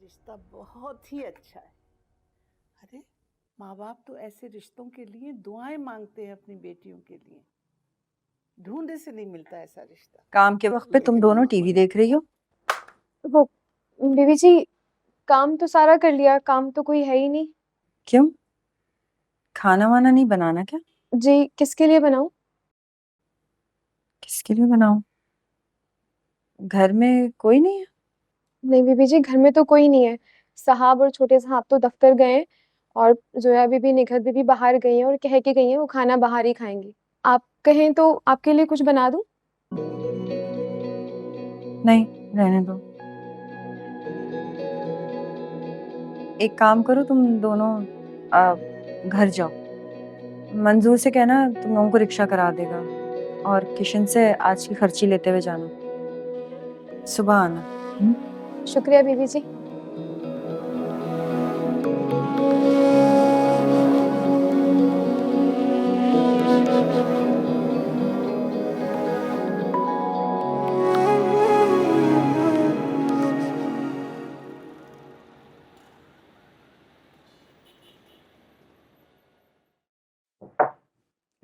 रिश्ता बहुत ही अच्छा है। अरे माँ बाप तो ऐसे रिश्तों के लिए दुआएं मांगते हैं अपनी बेटियों के लिए। ढूंढे से नहीं मिलता ऐसा रिश्ता। काम के वक्त पे तुम दोनों टीवी देख रही हो? वो बीवी जी, काम तो सारा कर लिया, काम तो कोई है ही नहीं। क्यों? खाना वाना नहीं बनाना क्या? जी, किसके लिए बनाऊं? किसके लिए बनाऊं? घर में कोई नहीं है? नहीं बीबी जी, घर में तो कोई नहीं है। साहब और छोटे साहब तो दफ्तर गए हैं और जोया बीबी निखत बीबी बाहर गई हैं और कह के गई हैं वो खाना बाहर ही खाएंगी। आप कहें तो आपके लिए कुछ बना दूं? नहीं, रहने दो। एक काम करो, तुम दोनों घर जाओ। मंजूर से कहना तुम लोगों को रिक्शा करा देगा और किशन से आज की खर्ची लेते हुए जाना। सुबह आना। शुक्रिया बीबी जी।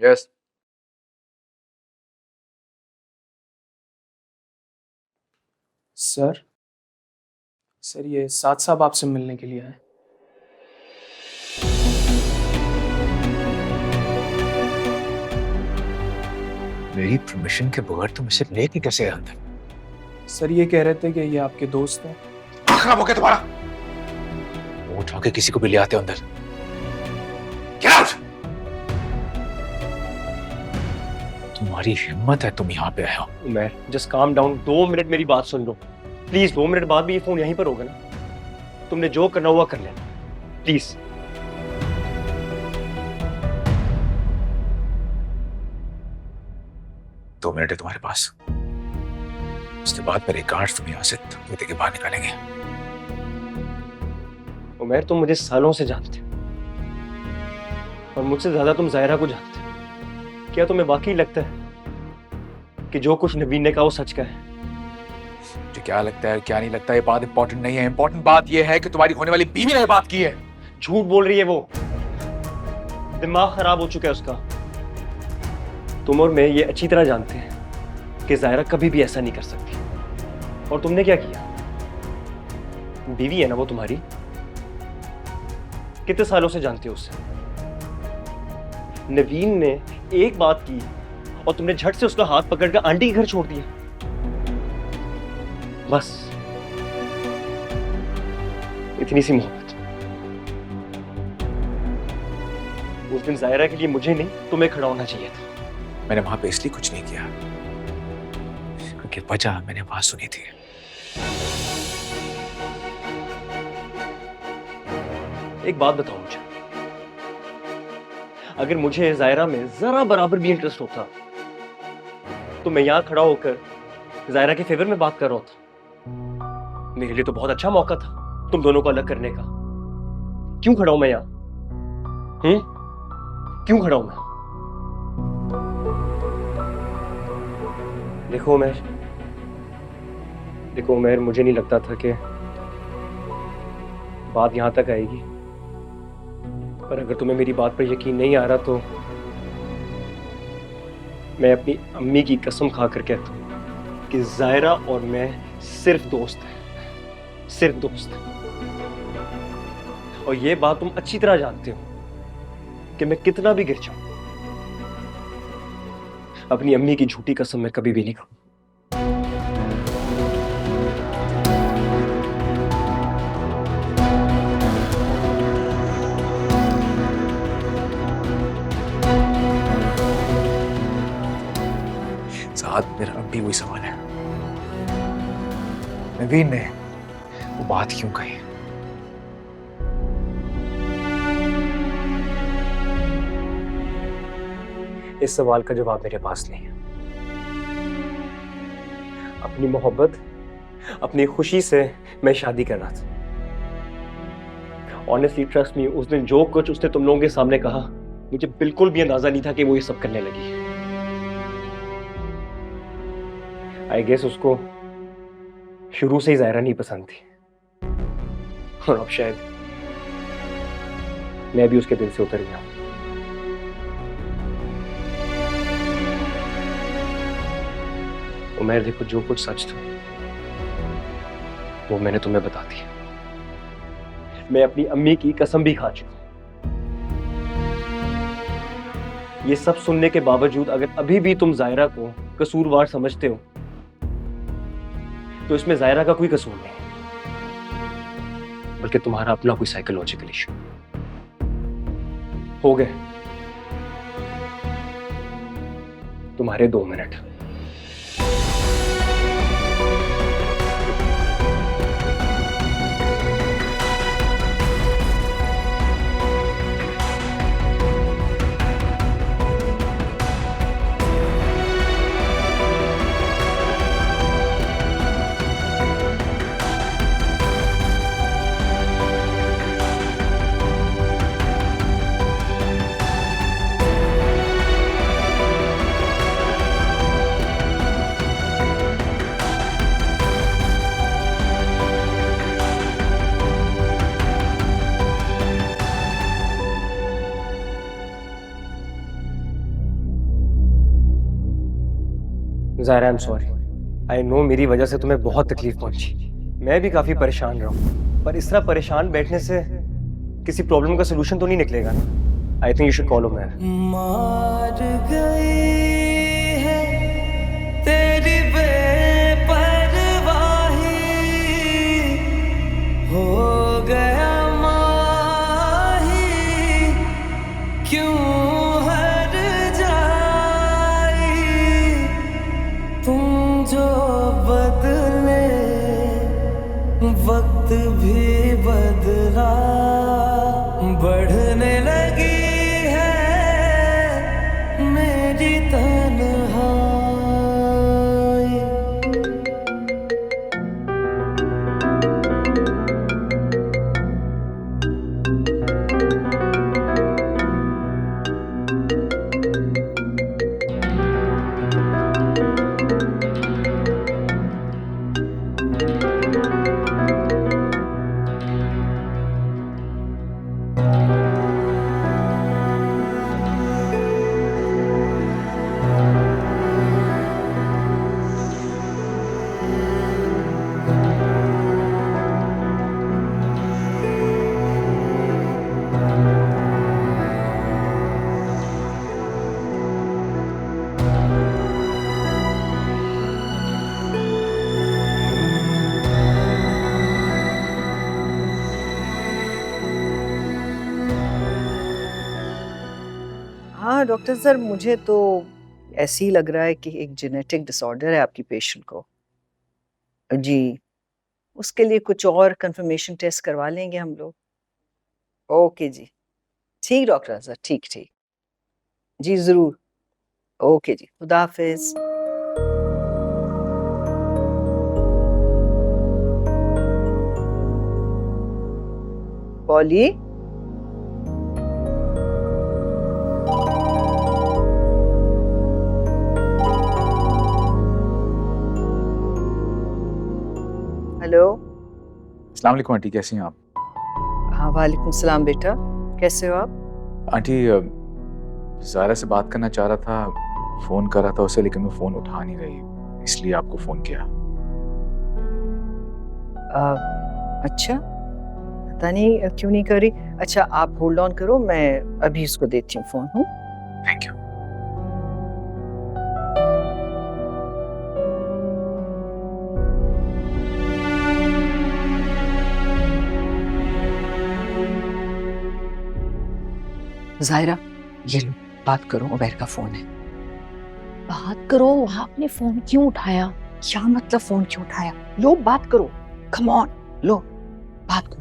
यस सर ये साद साहब आपसे मिलने के लिए आए। मेरी परमिशन के बगैर तुम इसे लेके कैसे आए अंदर? सर ये कह रहे थे कि ये आपके दोस्त हैं। खराब हो गया तुम्हारा। वो उठा के किसी को भी ले आते हो अंदर। Get out! तुम्हारी हिम्मत है, तुम यहाँ पे आए हो। मैं जस्ट काम डाउन, 2 मिनट मेरी बात सुन लो प्लीज। 2 मिनट बाद भी ये फोन यहीं पर होगा ना? तुमने जो करना हुआ कर लेना प्लीज। 2 मिनट है तुम्हारे पास, उसके बाद मेरे गार्ड्स तुम्हें यहाँ से धक्के के बाहर निकालेंगे। उमैर, तुम मुझे सालों से जानते हो और मुझसे ज्यादा तुम जायरा को जानते हो। क्या तुम्हें वाकई लगता है कि जो कुछ नवीन ने कहा वो सच का है? मुझे क्या लगता है क्या नहीं लगता ये बात इंपॉर्टेंट नहीं है। इंपॉर्टेंट बात ये है कि तुम्हारी होने वाली बीवी ने बात की है। झूठ बोल रही है वो, दिमाग खराब हो चुका है उसका। तुम और मैं ये अच्छी तरह जानते हैं कि जायरा कभी भी ऐसा नहीं कर सकती। और तुमने क्या किया? बीवी है ना वो तुम्हारी, कितने सालों से जानते हो उससे? नवीन ने एक बात की और तुमने झट से उसका हाथ पकड़कर आंटी के घर छोड़ दिया। बस इतनी सी मोहब्बत। उस दिन जायरा के लिए मुझे नहीं तुम्हें खड़ा होना चाहिए था। मैंने वहां पे इसलिए कुछ नहीं किया क्योंकि वजह मैंने वहां सुनी थी। एक बात बताओ मुझे, अगर मुझे जायरा में जरा बराबर भी इंटरेस्ट होता तो मैं यहां खड़ा होकर जायरा के फेवर में बात कर रहा होता। मेरे लिए तो बहुत अच्छा मौका था तुम दोनों को अलग करने का। क्यों खड़ा हूं मैं यहां? क्यों खड़ा हूं मैं? देखो उमैर, मुझे नहीं लगता था कि बात यहां तक आएगी, पर अगर तुम्हें मेरी बात पर यकीन नहीं आ रहा तो मैं अपनी अम्मी की कसम खाकर कहता हूं कि जायरा और मैं सिर्फ दोस्त हैं, सिर्फ दोस्त हैं। और ये बात तुम अच्छी तरह जानते हो कि मैं कितना भी गिर जाऊं, अपनी अम्मी की झूठी कसम मैं कभी भी नहीं खाऊं। साथ मेरा अब भी वही सवाल है, नवीन ने वो बात क्यों कही? इस सवाल का जवाब मेरे पास नहीं है। अपनी मोहब्बत, अपनी खुशी से मैं शादी कर रहा था। ऑनेस्टली ट्रस्ट मी, उस दिन जो कुछ उसने तुम लोगों के सामने कहा, मुझे बिल्कुल भी अंदाजा नहीं था कि वो ये सब करने लगी। आई गेस उसको शुरू से ही जायरा नहीं पसंद थी। और अब शायद मैं भी उसके दिल से उतर गया। उमर देखो, जो कुछ सच था वो मैंने तुम्हें बता दिया। मैं अपनी अम्मी की कसम भी खा चुका हूं। ये सब सुनने के बावजूद अगर अभी भी तुम जायरा को कसूरवार समझते हो तो इसमें जायरा का कोई कसूर नहीं है, बल्कि तुम्हारा अपना कोई साइकोलॉजिकल इशू। हो गए तुम्हारे 2 मिनट। Zahira, I am sorry. I know मेरी वजह से तुम्हें बहुत तकलीफ पहुंची। मैं भी काफी परेशान रहा हूं, पर इस तरह परेशान बैठने से किसी प्रॉब्लम का सोल्यूशन तो नहीं निकलेगा ना। I think you should call Umar. मार गई है तेरी बेपरवाही, हो गया माही क्यों हर जाई, तुम जो बदले वक्त भी बदला, बढ़ने लगी है मेरी तन्हाई। हाँ डॉक्टर सर, मुझे तो ऐसे ही लग रहा है कि एक जेनेटिक डिसऑर्डर है आपकी पेशेंट को। जी, उसके लिए कुछ और कंफर्मेशन टेस्ट करवा लेंगे हम लोग। ओके जी, ठीक डॉक्टर सर, ठीक ठीक जी, ज़रूर। ओके जी, खुदा हाफिज। Poly, hello. अस्सलाम वालेकुम आंटी, कैसी हैं आप? हाँ वालेकुम सलाम बेटा, कैसे हो आप? आंटी, ज़ायरा से बात करना चाह रहा था, फ़ोन कर रहा था उसे, लेकिन वो फ़ोन उठा नहीं रही, इसलिए आपको फ़ोन किया। अच्छा, पता नहीं क्यों नहीं कर रही। अच्छा आप होल्ड ऑन करो, मैं अभी उसको देती हूँ फ़ोन। हूँ, थैंक यू। जायरा, ये लो, बात करो, उबैर का फोन है। बात करो, आपने फोन क्यों उठाया? क्या मतलब फोन क्यों उठाया? लो बात करो, कम ऑन, लो बात करो।